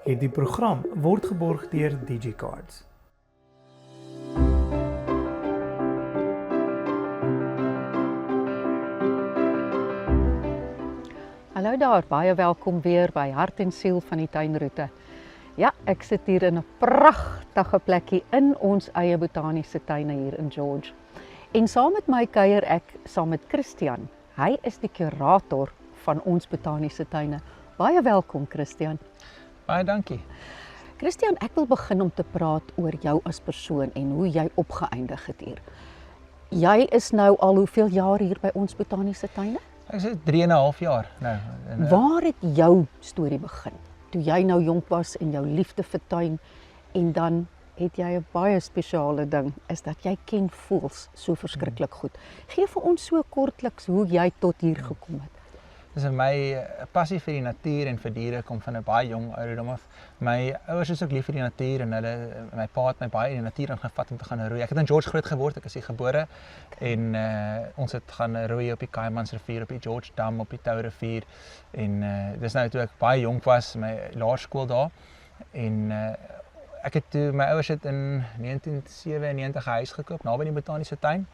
Hierdie program word geborg deur DigiCards. Hallo daar, baie welkom weer by Hart en Siel van die Tuinroete. Ja, ek sit hier in 'n pragtige plekkie in ons eie botaniese tuine hier in George. En saam met my kuier ek saam met Christian. Hy is die kurator van ons botaniese tuine. Baie welkom, Christian. Baie dankie. Christian, ek wil begin om te praat oor jou as persoon en hoe jy opgeëindig het hier. Jy is nou al hoeveel jaar hier by ons botaniese tuine? Ek sê 3,5 jaar nou. Waar het jou storie begin? Toe jy nou jonk was en jou liefde vir tuin en dan het jy 'n baie spesiale ding, is dat jy ken voëls so verskriklik goed. Gee vir ons so kortliks hoe jy tot hier gekom het. Dis my passie vir die natuur en vir diere kom van 'n baie jong ouderdom af. My ouers is ook lief vir die natuur en my pa het my baie in die natuur ingevat om te gaan roei. Ek het in George groot geword, ek is hier gebore en ons het gaan roei op die Kaimansrivier, op die George Dam, op die Tourivier en dis nou toe ek baie jonk was, my laerskool daar en ek het toe my ouers het in 1997 'n huis gekoop naby die botaniese tuin.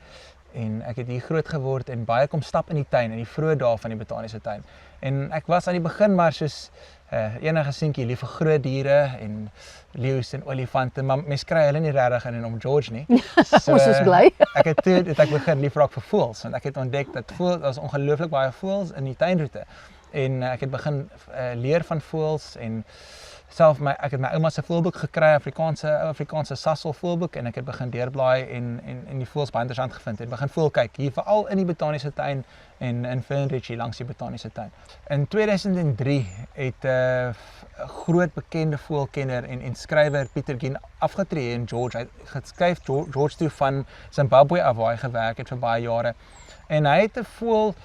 En ek het hier groot geword en baie kom stap in die tuin, in die vroeë dae van die botaniese tuin. En ek was aan die begin maar soos enige seentjie lief vir groot diere en leeu's en olifante, maar mens kry hulle nie regtig in om George nie. So, ons is bly. Ek begin lief raak vir voëls, want ek het ontdek dat daar's ongelooflik baie voëls in die tuinroete. En ek het begin leer van voëls en ek het my ouma se voëlboek gekry, Afrikaanse Sassel voëlboek en ek het begin deurblaai en die voëls baie interessant gevind. Ek het begin voël kyk hier veral in die botaniese tuin en in Fernridge langs die botaniese tuin. In 2003 het 'n groot bekende voëlkenner en skrywer Pieter Gien afgetree in George. Hy het geskryf George toe van Zimbabwe af waar hy gewerk het vir baie jare. En hy het 'n voël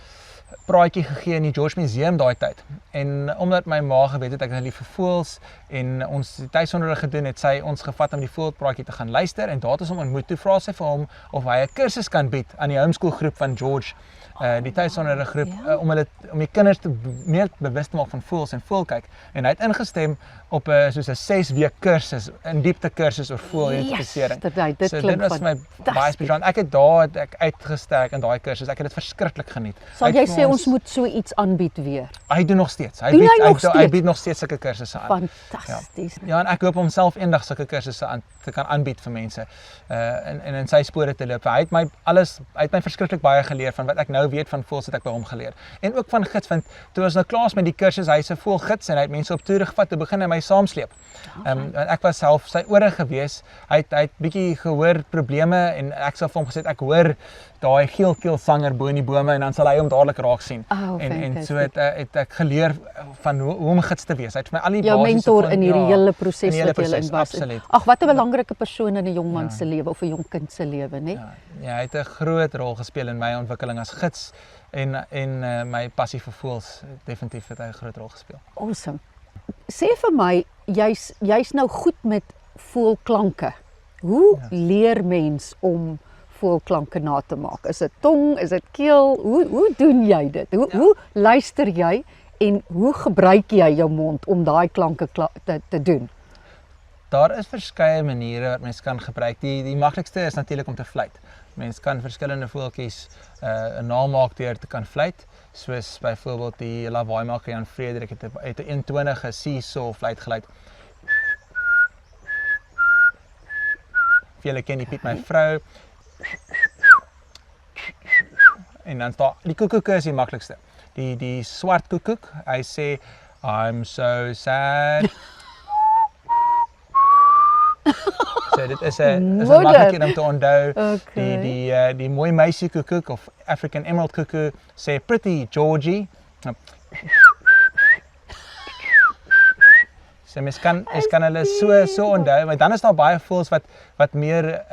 praatjie gegee in die George Museum daai tyd. En omdat my ma geweet het ek is lief vir voëls en ons die tuisonderrig gedoen het, sy ons gevat om die voëlpraatjie te gaan luister en daar het ons hom ontmoet. Toe vra sy vir hom of hy 'n kursus kan bied aan die homeschool groep van George, die tuisonderrig groep, om die kinders meer bewus te maak van voëls en voëlkyk. En hy het ingestem op soos 'n 6-week kursus, 'n diepte kursus oor voëlidentifikasering. Dit klink was my baie spesiaal. Ek het uitgesterk in daai kursus. Ek het dit verskriklik geniet. Sal jy sê ons moet so iets aanbied weer? Hy doen nog steeds. Hy bied nog steeds sulke kursusse aan. Fantasties. Ja, en ek hoop om self eendag sulke kursusse te kan aanbied vir mense en in sy spore te loop. Hy het my verskriklik baie geleer van wat ek nou weet van voëls, het ek by hom geleer. En ook van gids, want toe ons nou klaar met die kursus, hy is 'n voëlgids en hy het mense op toere gevat te begin en my saamsleep. Ek was self sy ore gewees. Hy het bietjie gehoor probleme en ek sê vir hom gesê ek hoor daai geelkeelsanger bo in die bome en dan sal hy hom dadelik raak sien. En so het ek geleer van hoe om 'n gids te wees. Hy het vir my al die jou mentor in hierdie hele proses wat jy in was. Absoluut. Ag, wat 'n belangrike persoon in 'n jong man se lewe of 'n jong kind se lewe, né? Ja, hy het 'n groot rol gespeel in my ontwikkeling as gids en my passie vir voëls. Definitief het hy 'n groot rol gespeel. Awesome. Sê vir my, jy's nou goed met voëlklanke. Hoe leer mens om voëlklanke na te maak? Is dit tong, is dit keel? Hoe doen jy dit? Hoe luister jy en hoe gebruik jy jou mond om daai klanke te doen? Daar is verskeie maniere wat mens kan gebruik. Die maklikste is natuurlik om te fluit. Mens kan verskillende voeltjies namaak deur te kan fluit, soos byvoorbeeld die lawaaimaker Jan Frederik het 'n eentonige seesaw fluitgeluid. Julle ken die Piet my vrou. En dan staan die koekoek is die maklikste. Die swart koekoek, hy sê I'm so sad. So dit is 'n maklikie om te onthou. Die mooi meisie koekoek of African emerald cuckoo sê pretty Georgie. So mens kan hulle so onthou, maar dan is daar baie voëls wat meer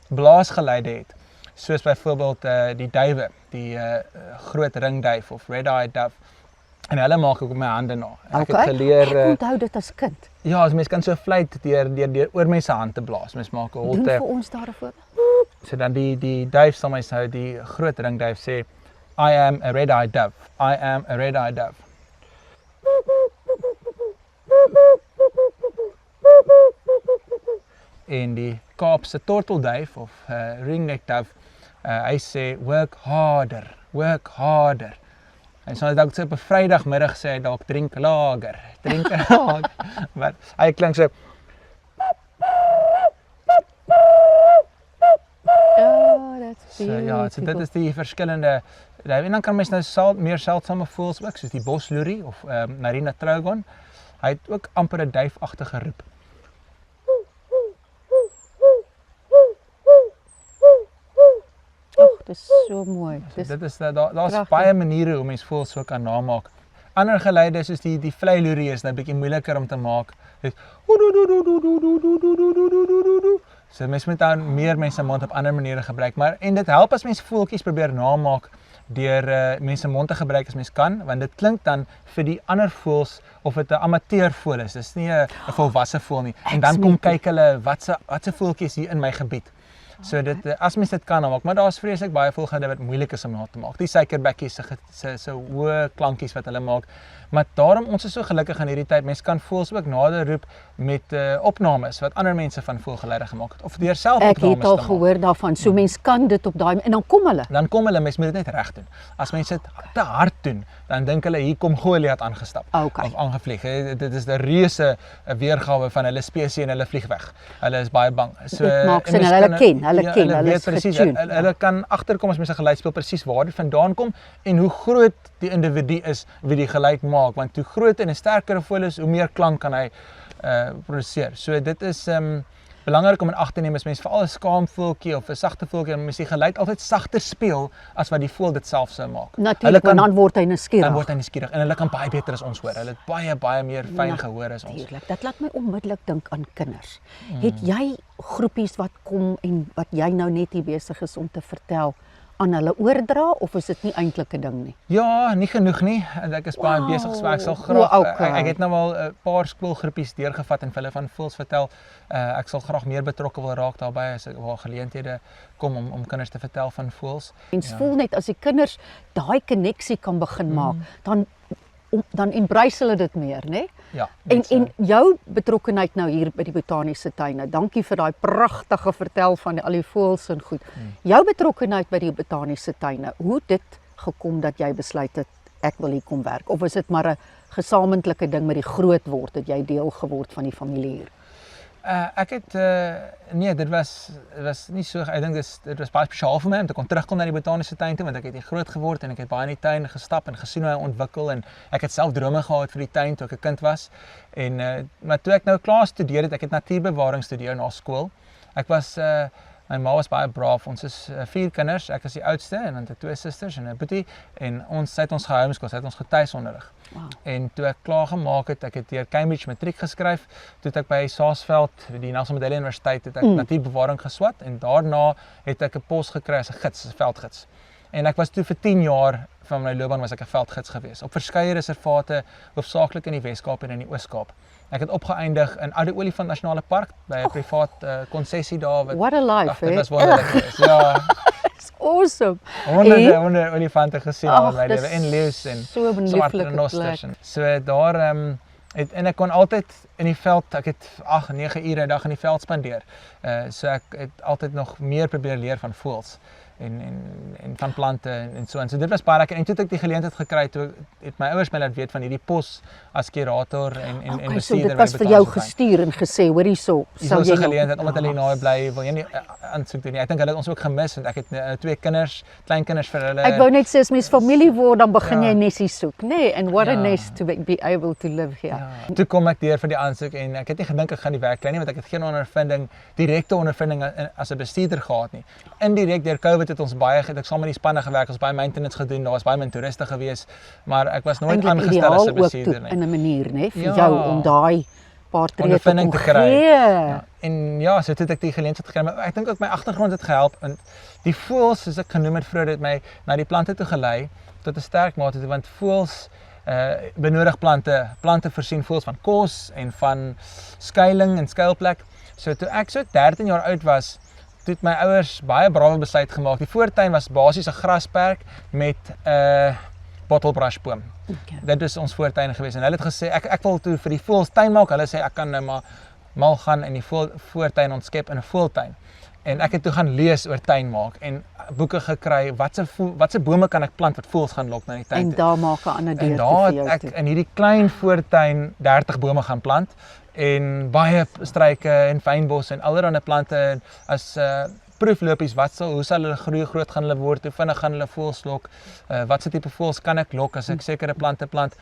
blaasgeluide het. Soos byvoorbeeld die duwe, die groot ringduif of red-eyed dove. En hulle maak ook met my hande na. Ek het geleer ek onthou dit as kind. Ja, as mens kan so fluit deur oor my se hand te blaas. Mens maak 'n holte. Doen vir ons daar 'n voorbeeld. So dan die duif sal my sê, die groot ringduif sê I am a red-eyed dove. I am a red-eyed dove. en die Kaapse tortelduif of ringneck dove, hy sê work harder, work harder. En so dalk op 'n Vrydagmiddag sê hy dalk drink lager, maar hy klink so That's ja, so dit is die verskillende en dan kan mens nou meer seldsame voëls ook soos die bosloerie of Narina trogon. Hy het ook amper 'n duifagtige roep. Dis so mooi. Dit is daar's baie maniere hoe mens voëls so kan namaak. Ander geluide soos die vleiloerie is nou 'n bietjie moeiliker om te maak. Dit so mens moet dan meer mense mond op ander maniere gebruik, maar en dit help as mens voeltjies probeer namaak deur mense mond te gebruik as mens kan, want dit klink dan vir die ander voëls of dit 'n amateur voël is. Dis nie 'n volwasse voël nie. En dan kom kyk hulle watse voeltjies hier in my gebied. So dit as mens dit kan maak, maar daar's vreeslik baie voëlgeluide wat moeilik is om na te maak. Die suikerbekkies se hoë klankies wat hulle maak. Maar daarom ons is so gelukkig aan hierdie tyd. Mense kan voëls ook nader roep met opnames wat ander mense van voëlgeluide gemaak het of deur self opnames te maak. Ek het al gehoor daarvan. So mense kan dit op daai en dan kom hulle. Dan kom hulle, mense moet dit net reg doen. As mense dit te hard doen, dan dink hulle hier kom Goliat aangestap of aangevlieg. Dit is 'n reuse weergawe van hulle spesies en hulle vlieg weg. Hulle is baie bang. So dit maak sin hulle ken, hulle is presies. getune. Hulle kan agterkom as mense 'n geluid speel presies waar dit vandaan kom en hoe groot die individu is wie die geluid maak, want hoe groter en sterker 'n voël is, hoe meer klank kan hy produseer. So dit is belangrik om in ag te neem as mens veral 'n skaamvoeltjie of 'n sagte voeltjie, dan moet die geluid altyd sagter speel as wat die voël dit self sou maak. Natuurlik, want dan word hy nuuskierig. Dan word hy nuuskierig en hulle kan baie beter as ons hoor. Hulle het baie meer fyn gehoor as ons. Natuurlik. Dit laat my onmiddellik dink aan kinders. Het jy groepies wat kom en wat jy nou net hier besig is om te vertel aan hulle oordra of is dit nie eintlik 'n ding nie? Ja, nie genoeg nie. Ek is baie besig, so ek sal graag ek het nou al 'n paar skoolgroepies deurgevat en vir hulle van voëls vertel. Ek sal graag meer betrokke wil raak daarbey as waar geleenthede kom om kinders te vertel van voëls. Mens voel net as die kinders daai koneksie kan begin maak, dan embrace hulle dit meer, né? Ja. En jou betrokkenheid nou hier by die botaniese tuine. Dankie vir daai pragtige vertel van al die voëls en goed. Jou betrokkenheid by die botaniese tuine. Hoe het dit gekom dat jy besluit het ek wil hier kom werk of is dit maar 'n gesamentlike ding met die groot word dat jy deel geword van die familie hier? Ek het nee, dit was nie so, ek dink dit was baie spesiaal vir my om te kon terugkom na die botaniese tuin toe, want ek het hier groot geword en ek het baie in die tuin gestap en gesien hoe hy ontwikkel en ek het self drome gehad vir die tuin toe ek 'n kind was. En maar toe ek nou klaar studeer het, ek het natuurbewaring studeer na skool. Ek was my ma was baie braaf. Ons is 4 kinders. Ek is die oudste en dan het 2 susters en 'n boetie en ons het ons gehomeskool, het ons getuisonderrig. Wow. En toe ek klaar gemaak het, ek het deur Cambridge matriek geskryf, toe het ek by Saasveld, die Nelson Mandela Universiteit, het ek natuurbewaring geswat en daarna het ek 'n pos gekry as 'n gids, 'n veldgids. En ek was toe vir 10 jaar van my loopbaan was ek 'n veldgids gewees op verskeie reservate, hoofsaaklik in die Wes-Kaap en in die Oos-Kaap. Ek het opgeëindig in Oude Olifant Nasionale Park by 'n privaat konsessie daar wat What a life, dit was wonderlik geweest. Ja. It's awesome. Honderde olifante gesien al my lewe en leeu's en so swart renosters en so daar en ek kon altyd in die veld, ek het 8-9 ure 'n dag in die veld spandeer. So ek het altyd nog meer probeer leer van voëls en van plante en so en so dit was baie lekker en toe het ek die geleentheid gekry toe het my ouers my laat weet van hierdie pos as kurator en bestuurder so dit was vir jou gestuur en gesê hoor hierso sou jy geleentheid omdat hulle naby bly wil jy nie aansoek doen nie. Ek dink hulle het ons ook gemis want ek het 2 kinders, kleinkinders vir hulle. Ek wou net sê as mens familie word dan begin jy nesies soek, nê? Nee, and what a nest to be able to live here. Ja. Toe kom ek deur vir die aansoek en ek het nie gedink ek gaan die werk kry nie want ek het geen direkte ondervinding as 'n bestuurder gehad nie. Indirek deur COVID het ons baie ek saam met die spanne gewerk, ons baie maintenance gedoen, daar was baie min toeriste gewees, maar ek was nooit aangestel as 'n bestuurder nie. In 'n manier, nê, vir jou om daai paar tree te kry. Ja. En ja, so het ek die geleentheid gekry, maar ek dink ook my agtergrond het gehelp en die voëls soos ek genoem het vroeër het my na die plante toe gelei tot 'n sterk mate toe want voëls benodig plante voorsien voëls van kos en van skuiling en skuilplek. So toe ek so 13 jaar oud was, toe het my ouers baie brawe besluit gemaak. Die voortuin was basies 'n grasperk met 'n bottelbrushboom. Okay. Dit is ons voortuin gewees en hulle het gesê ek wil toe vir die voëls tuin maak. Hulle sê ek kan nou maar mal gaan en die voortuin ontskep in 'n voëltuin. En ek het toe gaan lees oor tuinmaak en boeke gekry, watse bome kan ek plant wat voëls gaan lok na die tuin En toe. daar maak 'n ander En deur daar vir jou het toe. ek in hierdie klein voortuin 30 bome gaan plant en baie struike en fynbos en allerlei plante as proeflopies, hoe sal hulle groei, groot gaan hulle word, hoe vinnig gaan hulle voëls lok, watse tipe voëls kan ek lok as ek sekere plante plant.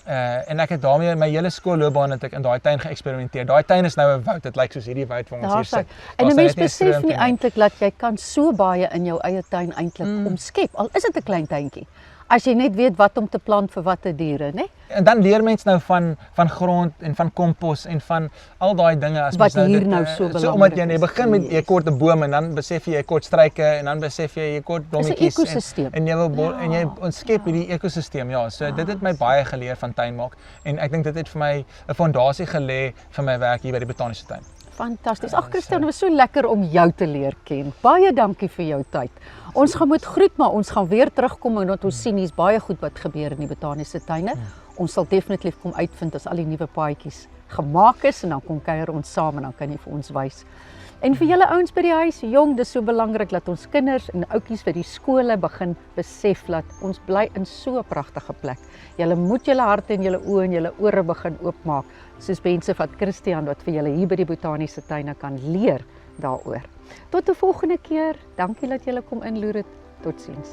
En ek het daarmee my hele skoolloopbaan het ek in daai tuin geëksperimenteer. Daai tuin is nou 'n woud, dit lyk soos hierdie woud waar ons hier sit. En 'n mens net besef nie stroompies nie. eintlik dat jy kan so baie in jou eie tuin eintlik omskep. Al is dit 'n klein tuintjie. As jy net weet wat om te plant vir watter diere, né? En dan leer mens nou van grond en van kompos en van al daai dinge as Wat mens hier dit, nou so omdat belangrik jy is. begin met jy kort 'n boom en dan besef jy kort struike en dan besef jy kort blommetjies ekosisteem. en jy wil en jy ontskep hierdie ekosisteem. Ja, so dit het my baie geleer van tuinmaak en ek dink dit het vir my 'n fondasie gelê vir my werk hier by die Botaniese Tuin. Fantasties. Ag Christian, dit was so lekker om jou te leer ken. Baie dankie vir jou tyd. Ons gaan moet groet, maar ons gaan weer terugkom en ons sien hier's baie goed wat gebeur in die Botaniese Tuine. Ons sal definitief kom uitvind as al die nuwe paadjies gemaak is en dan kom kuier ons saam en dan kan jy vir ons wys. En vir julle ouens by die huis, jong, dis so belangrik dat ons kinders en oudjies by die skole begin besef dat ons bly in so 'n pragtige plek. Julle moet julle harte en julle oë en julle ore begin oopmaak, soos mense wat Christian wat vir julle hier by die Botaniese Tuine kan leer daaroor. Tot 'n volgende keer. Dankie dat julle kom inloer het. Totsiens.